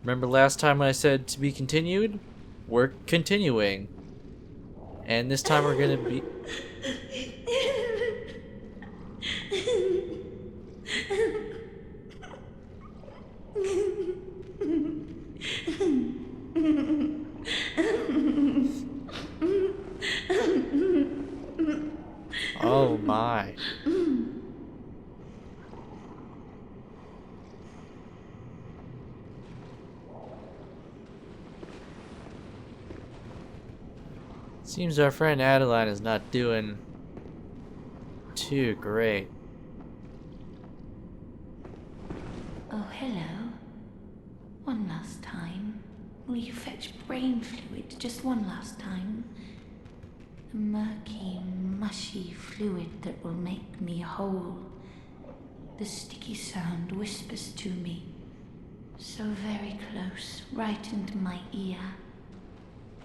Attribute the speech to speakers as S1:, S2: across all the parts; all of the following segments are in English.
S1: Remember last time when I said to be continued? We're continuing. And this time we're gonna be... Oh my. Seems our friend Adeline is not doing too great.
S2: Oh, hello. One last time. Will you fetch brain fluid just one last time? The murky, mushy fluid that will make me whole. The sticky sound whispers to me. So very close, right into my ear.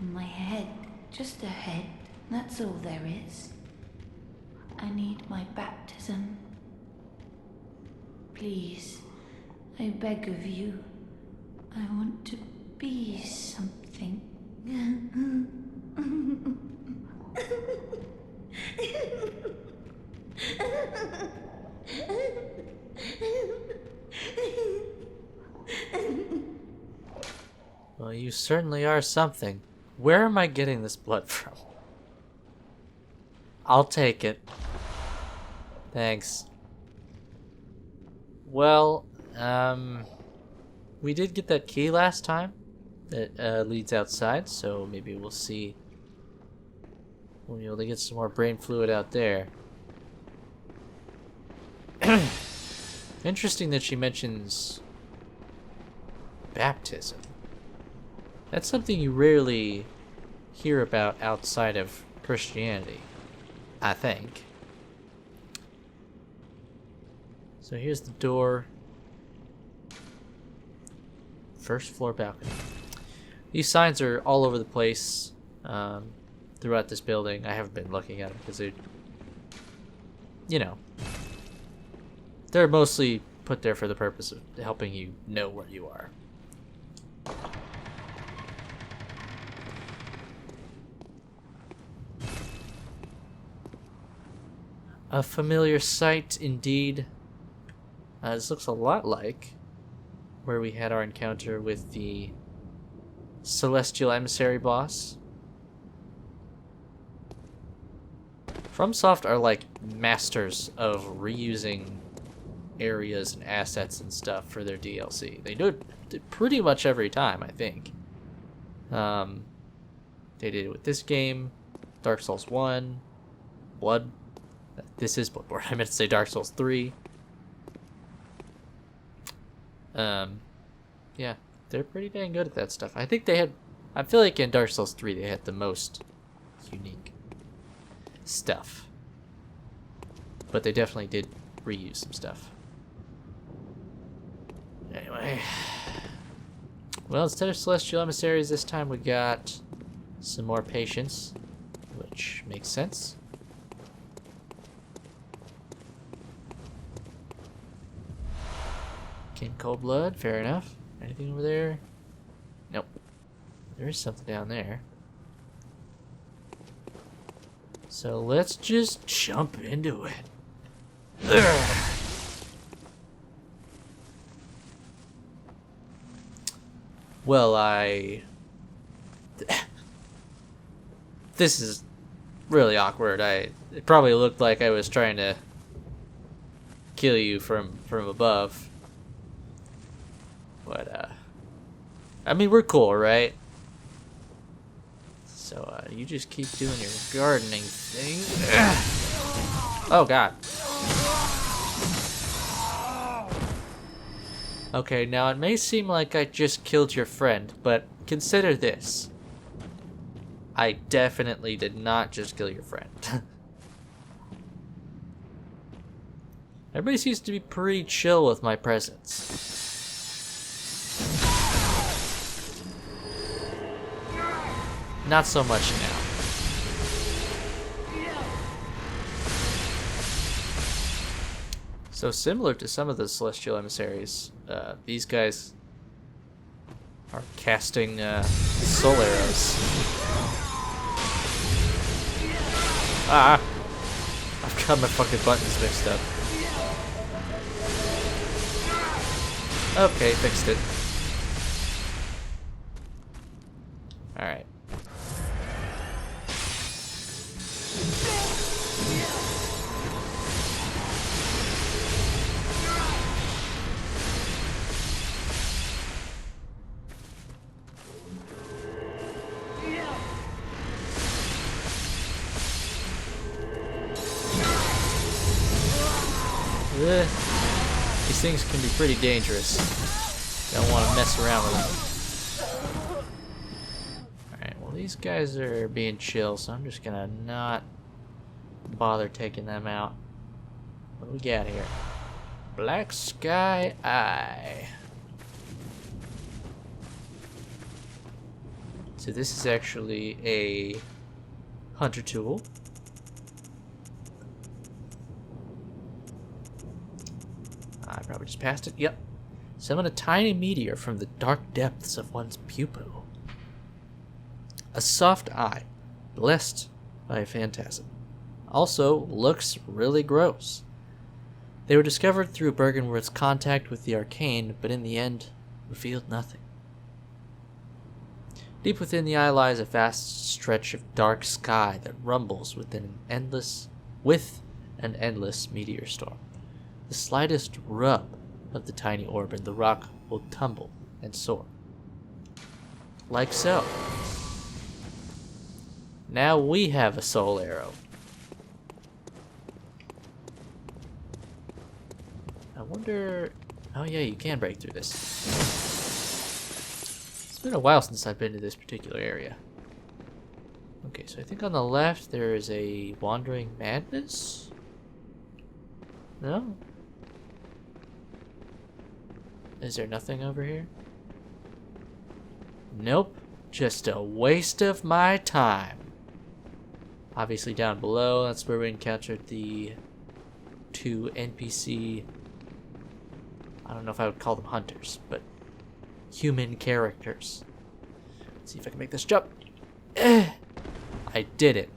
S2: My head, just a head, that's all there is. I need my baptism. Please, I beg of you. I want to be something.
S1: Well, you certainly are something. Where am I getting this blood from? I'll take it. Thanks. Well, we did get that key last time that leads outside, so maybe we'll see. We'll be able to get some more brain fluid out there. Interesting that she mentions baptism. That's something you rarely hear about outside of Christianity, I think. So here's the door. First floor balcony. These signs are all over the place throughout this building. I haven't been looking at them because they're, you know, they're mostly put there for the purpose of helping you know where you are. A familiar sight indeed. This looks a lot like where we had our encounter with the Celestial Emissary boss. FromSoft are like masters of reusing areas and assets and stuff for their DLC. They do it pretty much every time, I think. They did it with this game, Dark Souls 1, This is Bloodborne. I meant to say Dark Souls 3. Yeah, they're pretty dang good at that stuff. I think they had... I feel like in Dark Souls 3 they had the most unique stuff. But they definitely did reuse some stuff. Anyway. Well, instead of Celestial Emissaries, this time we got some more patience, which makes sense. King Cold Blood, fair enough. Anything over there? Nope. There is something down there. So let's just jump into it. Ugh. Well, this is really awkward. It probably looked like I was trying to kill you from above. But, I mean, we're cool, right? So, you just keep doing your gardening thing. Oh, God. Okay, now it may seem like I just killed your friend, but consider this. I definitely did not just kill your friend. Everybody seems to be pretty chill with my presence. Not so much now. So similar to some of the Celestial Emissaries, these guys are casting soul arrows. Ah! I've got my fucking buttons mixed up. Okay, fixed it. Alright. These things can be pretty dangerous. Don't want to mess around with them. Alright, well these guys are being chill, so I'm just gonna not bother taking them out. What do we got here? Black Sky Eye. So this is actually a hunter tool. I probably just passed it. Yep. Summon a tiny meteor from the dark depths of one's pupil. A soft eye, blessed by a phantasm. Also looks really gross. They were discovered through Bergenworth's contact with the arcane, but in the end revealed nothing. Deep within the eye lies a vast stretch of dark sky that rumbles with an endless meteor storm. The slightest rub of the tiny orb and the rock will tumble and soar. Like so. Now we have a soul arrow. I wonder... Oh yeah, you can break through this. It's been a while since I've been to this particular area. Okay, so I think on the left there is a Wandering Madness? No? Is there nothing over here? Nope. Just a waste of my time. Obviously down below, that's where we encountered the two NPC... I don't know if I would call them hunters, but human characters. Let's see if I can make this jump. I did it.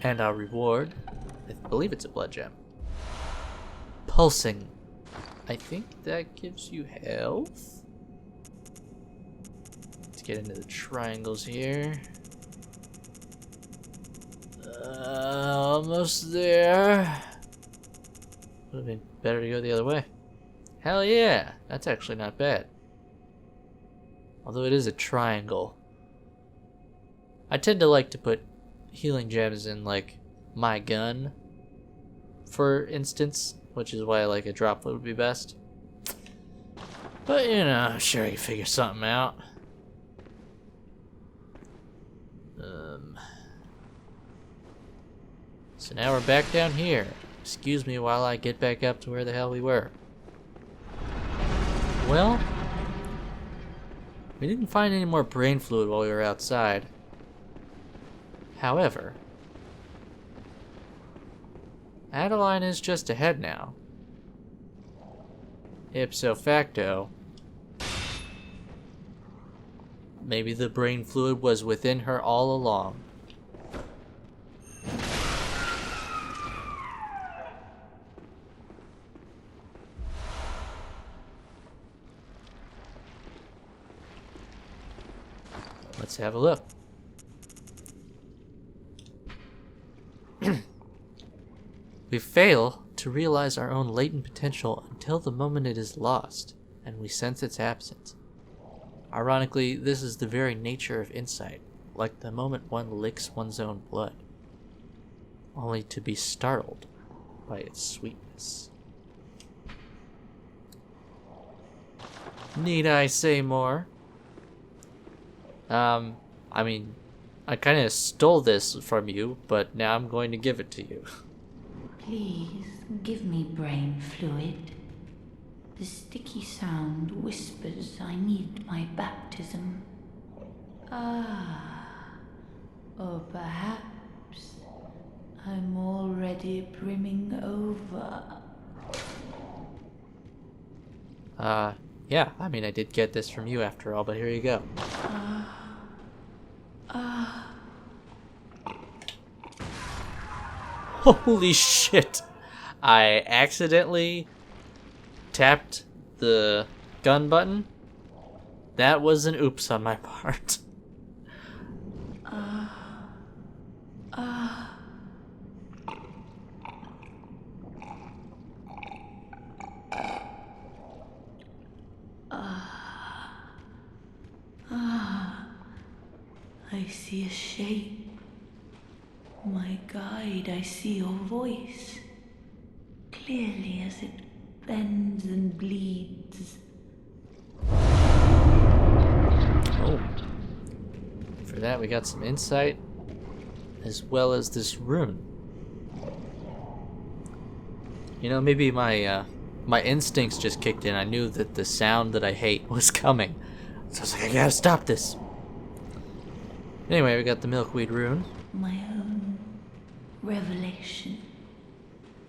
S1: And our reward, I believe it's a blood gem. Pulsing. I think that gives you health. Let's get into the triangles here. Almost there. Would have been better to go the other way. Hell yeah, that's actually not bad. Although it is a triangle. I tend to like to put healing gems in, like, my gun, for instance, which is why I like a droplet would be best. But, you know, I'm sure I can figure something out. So now we're back down here. Excuse me while I get back up to where the hell we were. Well, we didn't find any more brain fluid while we were outside. However, Adeline is just ahead now. Ipso facto, maybe the brain fluid was within her all along. Let's have a look. We fail to realize our own latent potential until the moment it is lost, and we sense its absence. Ironically, this is the very nature of insight, like the moment one licks one's own blood, only to be startled by its sweetness. Need I say more? I mean, I kind of stole this from you, but now I'm going to give it to you.
S2: Please, give me brain fluid. The sticky sound whispers I need my baptism. Or perhaps I'm already brimming over.
S1: Yeah, I mean, I did get this from you after all, but here you go. Holy shit! I accidentally tapped the gun button. That was an oops on my part.
S2: I see a shape. My guide, I see your voice. Clearly as it bends and bleeds.
S1: Oh. For that, we got some insight, as well as this rune. You know, maybe my instincts just kicked in. I knew that the sound that I hate was coming. So I was like, I gotta stop this. Anyway, we got the milkweed rune.
S2: My own revelation.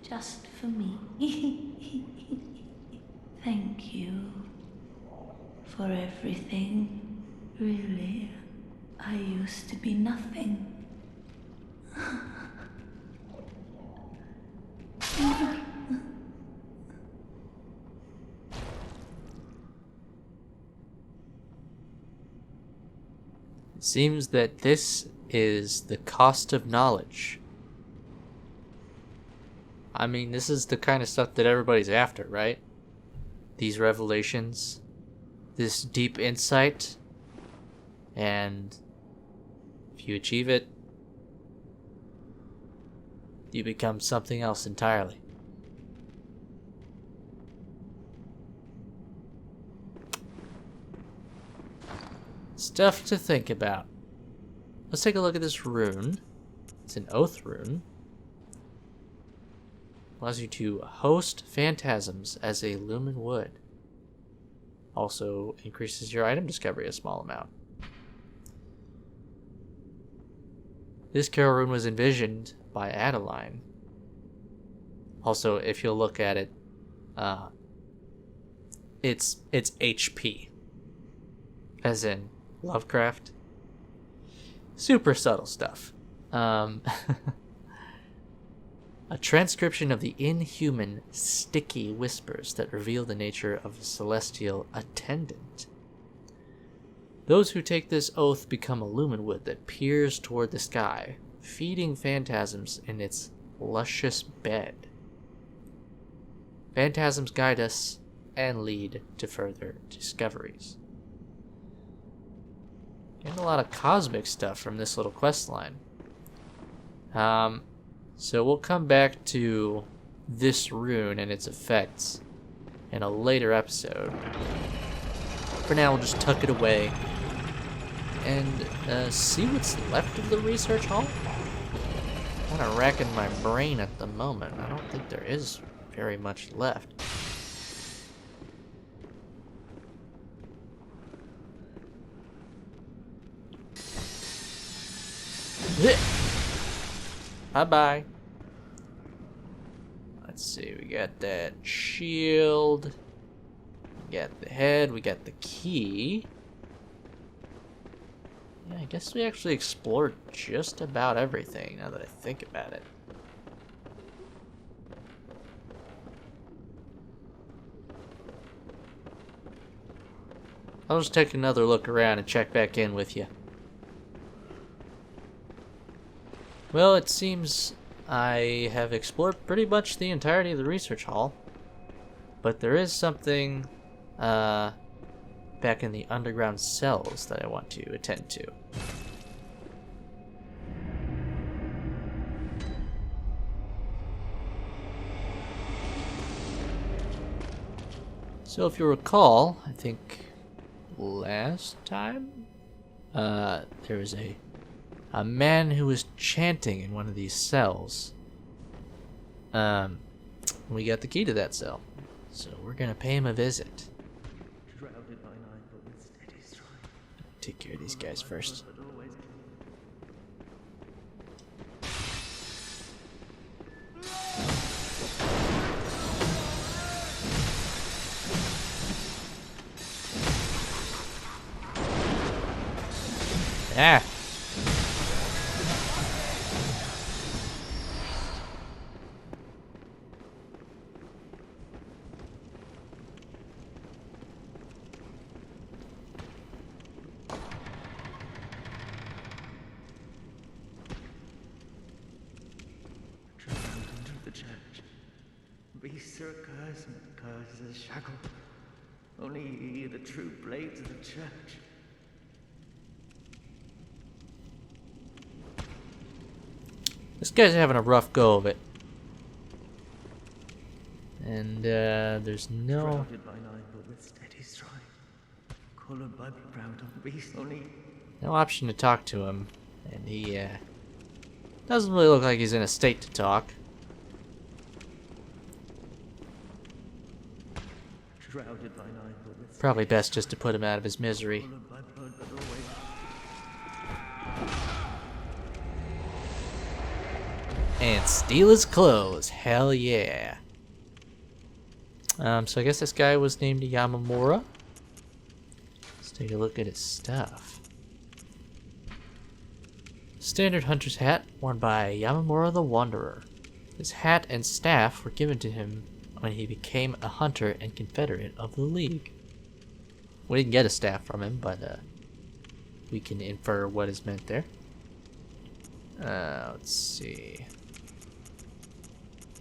S2: Just for me. Thank you for everything. Really, I used to be nothing.
S1: It seems that this is the cost of knowledge. I mean, this is the kind of stuff that everybody's after, right? These revelations, this deep insight, and if you achieve it, you become something else entirely. Stuff to think about. Let's take a look at this rune. It's an oath rune. Allows you to host phantasms as a lumen would. Also increases your item discovery a small amount. This Carol rune was envisioned by Adeline. Also, if you'll look at it, it's HP. As in Lovecraft. Super subtle stuff. A transcription of the inhuman, sticky whispers that reveal the nature of a celestial attendant. Those who take this oath become a lumen wood that peers toward the sky, feeding phantasms in its luscious bed. Phantasms guide us and lead to further discoveries. And a lot of cosmic stuff from this little quest line. So we'll come back to this rune and its effects in a later episode. For now, we'll just tuck it away and see what's left of the research hall. I'm kind of racking my brain at the moment. I don't think there is very much left. Bye-bye. Let's see, we got that shield. We got the head, we got the key. Yeah, I guess we actually explored just about everything now that I think about it. I'll just take another look around and check back in with you. Well, it seems I have explored pretty much the entirety of the research hall. But there is something back in the underground cells that I want to attend to. So if you recall, I think last time, there was a man who was chanting in one of these cells. We got the key to that cell, so we're gonna pay him a visit. Take care of these guys first. Ah!
S3: Into the church. Beasts are cursed and curses shackled. Only ye, the true blades of the church.
S1: This guy's having a rough go of it. And there's no
S3: Shrouded by night, but with steady stride. Colored by proud of the beast. Only
S1: option to talk to him, and he doesn't really look like he's in a state to talk.
S3: shrouded by night, but with
S1: Probably best just to put him out of his misery.
S3: colored by blood, but always.
S1: And steal his clothes. Hell yeah. So I guess this guy was named Yamamura. Let's take a look at his stuff. Standard hunter's hat worn by Yamamura the Wanderer. His hat and staff were given to him when he became a hunter and confederate of the League. We didn't get a staff from him, but we can infer what is meant there. Let's see.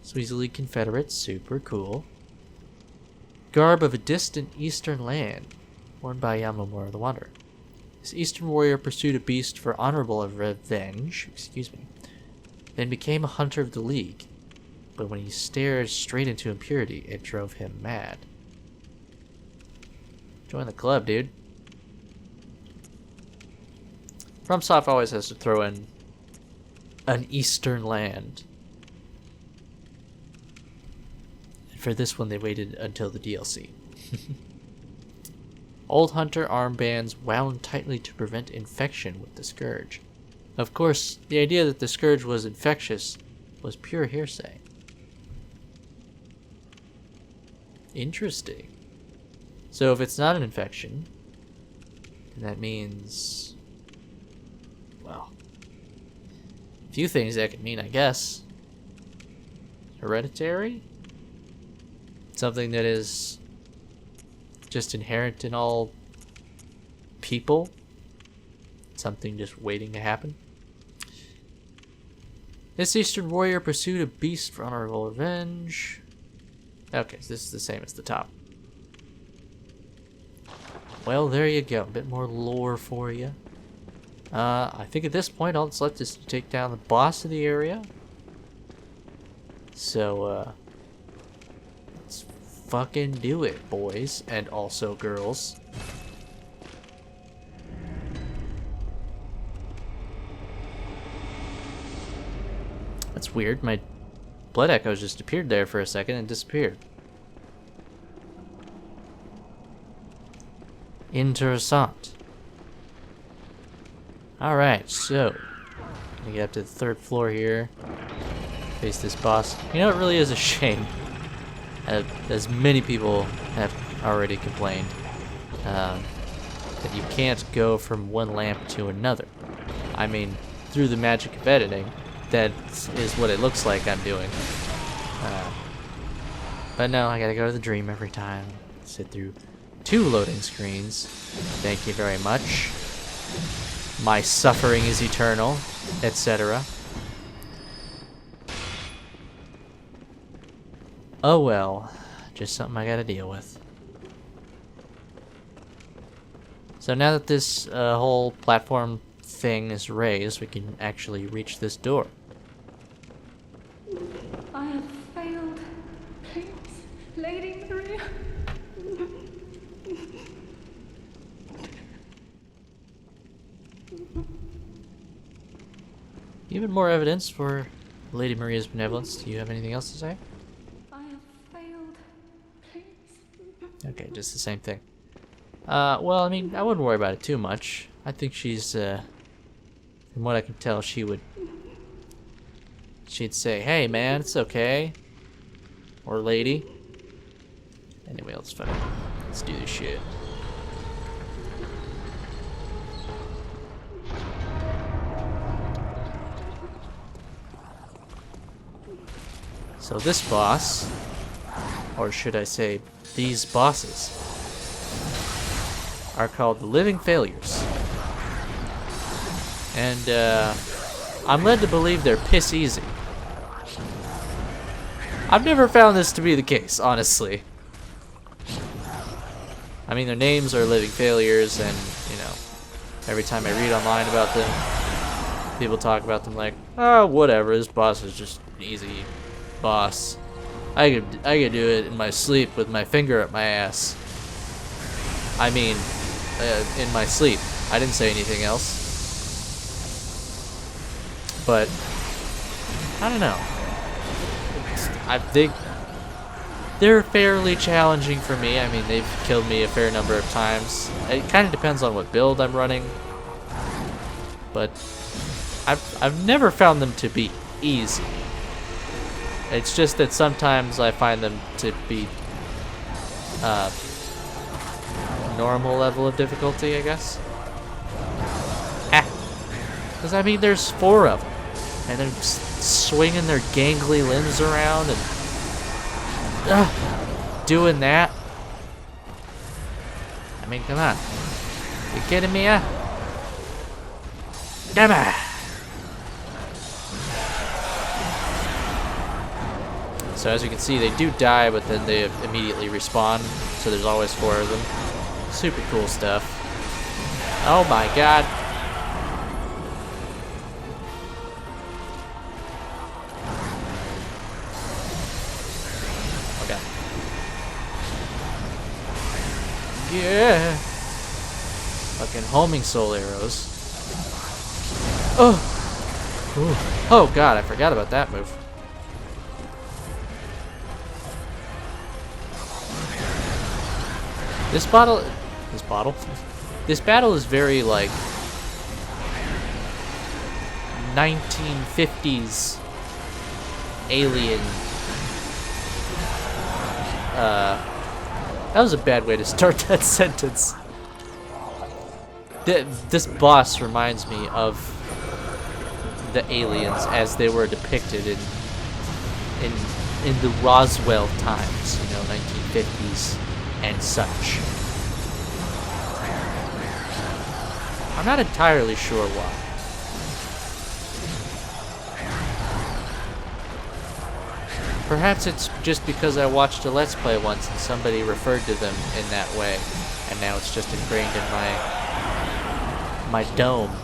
S1: So he's a League Confederate, super cool. Garb of a distant eastern land, worn by Yamamura the Wanderer. This eastern warrior pursued a beast for honorable revenge, then became a hunter of the League. But when he stared straight into impurity, it drove him mad. Join the club, dude. FromSoft always has to throw in an eastern land. And for this one, they waited until the DLC. Old hunter armbands wound tightly to prevent infection with the scourge. Of course, the idea that the scourge was infectious was pure hearsay. Interesting. So if it's not an infection, then that means, well, a few things that could mean, I guess. Hereditary? Something that is just inherent in all people? Something just waiting to happen? This eastern warrior pursued a beast for honorable revenge. Okay, so this is the same as the top. Well, there you go. A bit more lore for you. I think at this point, all that's left is to take down the boss of the area. So, let's fucking do it, boys. And also girls. That's weird. My blood echoes just appeared there for a second and disappeared. Interessant. Alright, so we get up to the third floor here. Face this boss. You know, it really is a shame, as many people have already complained, that you can't go from one lamp to another. I mean, through the magic of editing, that is what it looks like I'm doing. But no, I gotta go to the dream every time. Sit through 2 loading screens. Thank you very much. My suffering is eternal, etc. Oh well, just something I gotta deal with. So now that this whole platform thing is raised, we can actually reach this door.
S2: I have failed. Please, Lady Maria.
S1: Even more evidence for Lady Maria's benevolence. Do you have anything else to say?
S2: I have failed. Please.
S1: Okay, just the same thing. Well, I mean, I wouldn't worry about it too much. I think she's, from what I can tell, she'd say, hey man, it's okay. Or lady. Anyway, let's do this shit. So this boss, or should I say these bosses, are called the Living Failures. And I'm led to believe they're piss easy. I've never found this to be the case, honestly. I mean, their names are Living Failures, and, you know, every time I read online about them, people talk about them like, oh, whatever, this boss is just an easy boss. I could do it in my sleep with my finger up my ass. I mean, in my sleep. I didn't say anything else. But I don't know. I think they're fairly challenging for me. I mean, they've killed me a fair number of times. It kind of depends on what build I'm running. But I've never found them to be easy. It's just that sometimes I find them to be normal level of difficulty, I guess. Because, I mean, there's 4 of them. And they're swinging their gangly limbs around and doing that. I mean, come on. You kidding me, Come on. So as you can see, they do die, but then they immediately respawn. So there's always 4 of them. Super cool stuff. Oh my god. Okay. Yeah. Fucking homing soul arrows. Oh. Ooh. Oh god, I forgot about that move. This battle is very, like, 1950s alien. That was a bad way to start that sentence. This boss reminds me of the aliens as they were depicted in the Roswell times, you know, 1950s. And such. I'm not entirely sure why. Perhaps it's just because I watched a Let's Play once and somebody referred to them in that way, and now it's just ingrained in my dome.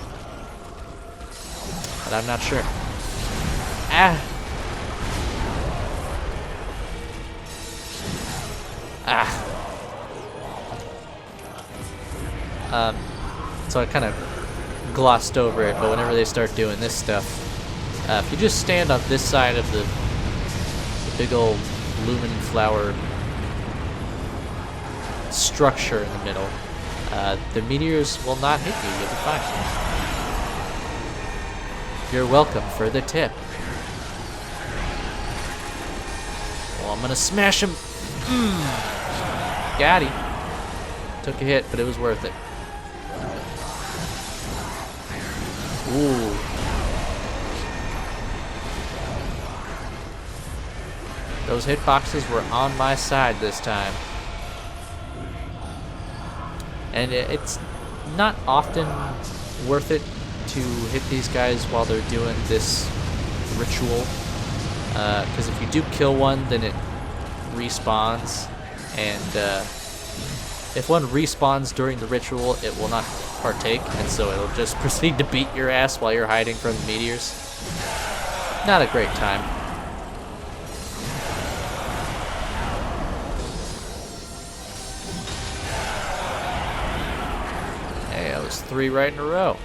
S1: But I'm not sure. So I kind of glossed over it, but whenever they start doing this stuff, if you just stand on this side of the big old lumen flower structure in the middle, the meteors will not hit you. You'll be fine. You're welcome for the tip. Well, I'm gonna smash him. Got him. Took a hit, but it was worth it. Ooh. Those hitboxes were on my side this time. And it's not often worth it to hit these guys while they're doing this ritual. Because if you do kill one, then it respawns. And if one respawns during the ritual, it will not partake, and so it'll just proceed to beat your ass while you're hiding from the meteors. Not a great time. Hey, that was 3 right in a row.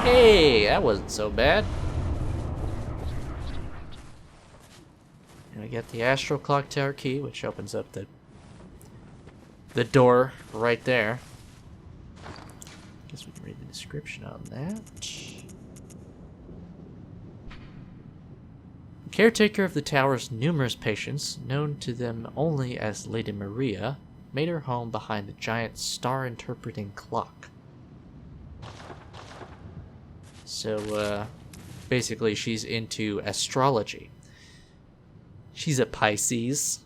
S1: Hey, that wasn't so bad. And we get the Astral Clock Tower key, which opens up the door right there. Guess we can read the description on that. Caretaker of the tower's numerous patients, known to them only as Lady Maria, made her home behind the giant star-interpreting clock. So, basically, she's into astrology. She's a Pisces.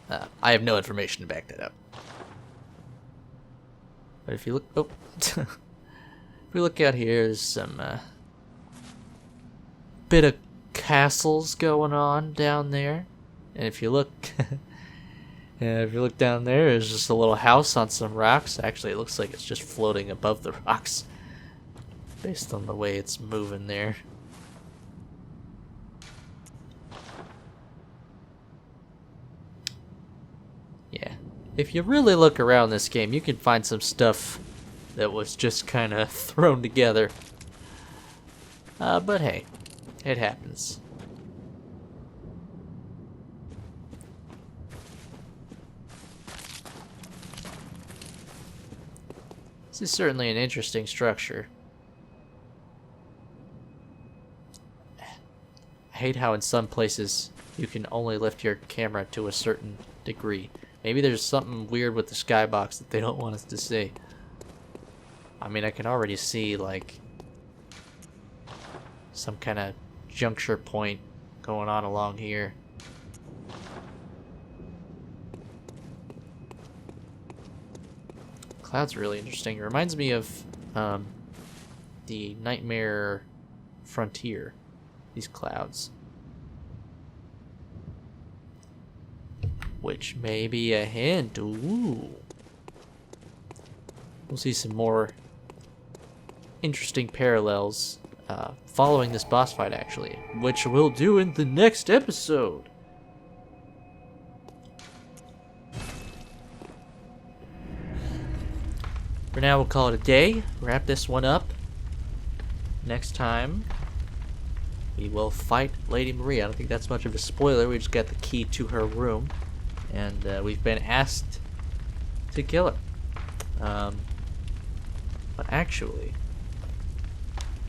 S1: I have no information to back that up. But if you look... Oh. If we look out here, there's some bit of castles going on down there. And if you look... if you look down there, there's just a little house on some rocks. Actually, it looks like it's just floating above the rocks. Based on the way it's moving there. Yeah. If you really look around this game, you can find some stuff that was just kind of thrown together. But hey, it happens. This is certainly an interesting structure. I hate how in some places you can only lift your camera to a certain degree. Maybe there's something weird with the skybox that they don't want us to see. I mean, I can already see, like, some kind of juncture point going on along here. Cloud's really interesting. It reminds me of the Nightmare Frontier. These clouds. Which may be a hint. Ooh. We'll see some more interesting parallels following this boss fight, actually, which we'll do in the next episode. For now, we'll call it a day. Wrap this one up. Next time, we will fight Lady Maria. I don't think that's much of a spoiler. We just got the key to her room. And we've been asked to kill her. But actually,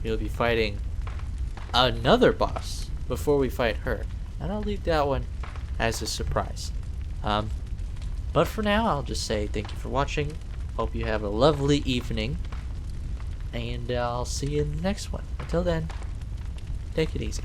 S1: we'll be fighting another boss before we fight her. And I'll leave that one as a surprise. But for now, I'll just say thank you for watching. Hope you have a lovely evening. And I'll see you in the next one. Until then, take it easy.